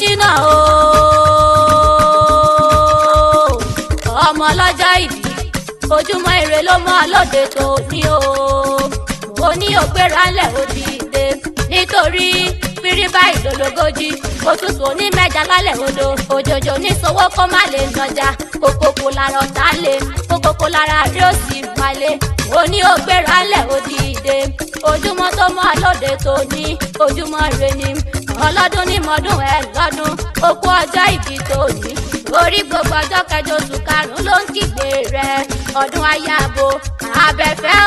Ìfáṣínà o ọmọ ọlọ́jọ́ ìbí ojúmọ́ ire ló mọ́ lóde tó ní o ó ní ògbéra ńlẹ̀ ó dìde nítorí pírí báyìí lólogójì òtútù ní mẹ́ja lálẹ́ odò òjòjò ní sowó kó má lè nàjà kòkòkò lára ọ̀tá lè kòkòkò lára rí òsì malè ó ní ògbéra ńlẹ̀ ó dìde ojúmọ́ tó mọ́ lóde tó ní ojúmọ́ ire ni ọlọ́dún ní mọ́dún ẹ lọ́dún okú ọjọ́ ìbí tó ní orí gbogbo ọjọ́ kẹjọ oṣù karùn-ún ló ń kígbe rẹ ọdún ayábo abẹ́fẹ́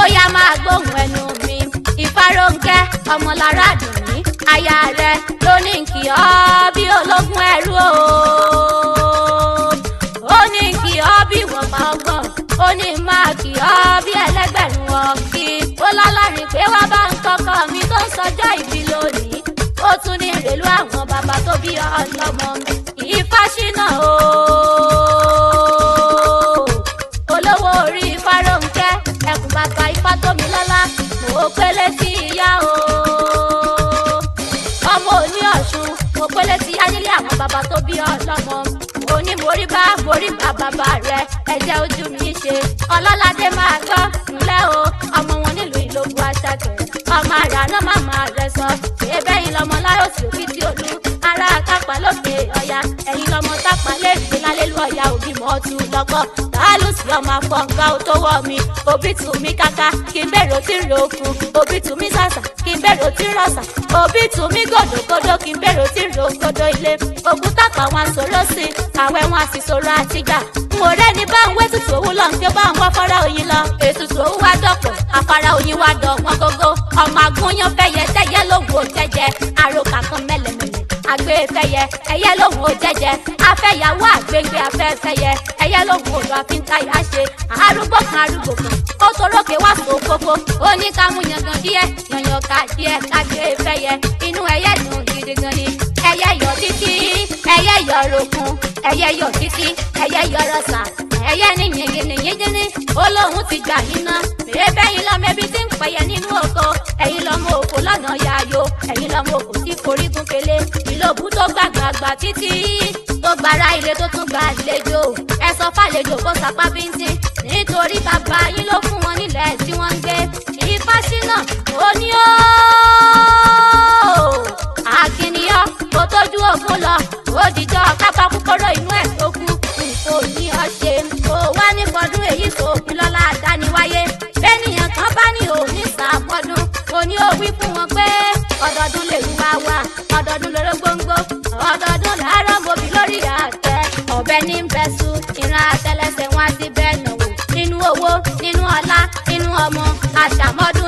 ó yá máa gbóhùn ẹnu mi Ìfárónkẹ́ ọmọlára Àdùnní aya rẹ ló ní kí ọ bí ológun ẹrú ó ní kí ọ bí wọ̀nba ọgbọ̀n ó ní máa kí ọ bí ẹlẹ́gbẹ̀rún ọ̀kí ó lọ́lọ́rin pé wá bá ń kọ́kọ́ mi tó ń sọjọ́ ìbí lónìí ó tún ní ìrèlú àwọn bàbá tó bí ọlọ́mọ Ìfáṣínà o olówó orí Ìfárónkẹ́ ẹkùn bàbá Ifátómilọ́lá mo pélé sí ìyá o ọmọ òní Ọ̀ṣun mo pélé sí ìyá nílé àwọn bàbá tó bí ọlọ́mọ òní morí bá bàbá rẹ ẹ̀jẹ̀ ojú mi ṣe ọlọ́ládé máa gbọ́ ńlẹ́ o ọmọ wọn nílùú Ìlóbù Àṣàkẹ́ ọmọ àrà náà màmá rẹ sọ ẹbẹ́yìn lọmọ láyọ̀sí òbí tí olú ará kápá lókè ọ̀yà ẹ̀yìn lọmọ tápá lẹ́ẹ̀dẹ́ lálẹ́lú ọ̀yà òbí mọ́ ọtún lọ́kọ́ tàálùsì ọmọ àfọ̀ǹgá ò tó wọ̀ mi òbí tù mí káká kí n bèrò tí ń ròkù òbí tù mí sàṣà kí n bèrò tí ń rọ̀ṣà òbí tù mí gòdògòdò kí n bèrò tí ń rògòdò ilé ògùn tápá wọn sọ̀rọ̀ sí àwẹ̀ wọn àti sọ̀rọ̀ àtìgbà n ò rẹ́ni bá ń wé tutù òwú lọ nkẹ́ bá ń wá fọ́rá oyin lọ ètùtù òwú wá dọ̀pọ̀ afárá oyin wá dọ̀ wọ́n gógó ọmọ agúnyán fẹ́yẹ tẹ́yẹ lóhùn ò jẹ́jẹ́ àròkà kan mẹ́lẹ̀mẹ́lẹ̀ àgbẹ̀ fẹ́yẹ ẹyẹ lóhùn ò jẹ́jẹ́ afẹ́yàwó àgbègbè afẹ́fẹ́yẹ ẹyẹ lóhùn ò lọ àfíntayà ṣe arúgbó kan ó torókè wá so kókó ó ní ká mú yangan díẹ̀ yanyan ká díẹ̀ kágbé fẹ́yẹ inú ẹyẹ dùn gidi gan ni ẹyẹ yọ títí ẹyẹ yọ ròkun ẹyẹ yọ títí ẹyẹ yọ rọ̀ṣà ẹyẹ ní yìnyínyìnyínyínyín ó lóhun ti gbà yín ná bẹ́yìn lọ́mọ ẹbí tí ń pẹ̀yẹ nínú oko ẹ̀yin lọ́mọ òkò lọ́nà yaayo ẹ̀yin lọ́mọ òkò tí forígun kele Ìlóbù tó gbàgbàgbà títí tó gbàrà ilé tó tún gbà àlejò ẹ sọ fàlejò kó sapá bíntín nítorí bàbá yín ló fún wọn nílẹ̀ tí wọ́n ń gbé Ìfáṣínà ó ní ó àkìníyàn kó tójú ogun lọ ó dìjọ kápá kúkúrò inú ẹ̀ tó kú kò ní ọ ṣe kó wá ní fọdún èyí tó fi lọ́lá àdániwáyé bẹ́nìyàn kan bá ní òní sàmọ́dún kò ní ó wí fún wọn pé ọdọọdún lè wú wá wá ọdọọdún lóró gbóngbó ọdọọdún làárọ̀ mọ́bí lórí àtẹ ọ̀bẹ ní bẹ́sù ìran àtẹlẹsẹ̀ wọn ti bẹ́ẹ̀ náwó nínú owó nínú ọlá nínú ọmọ àṣàmọ́dún.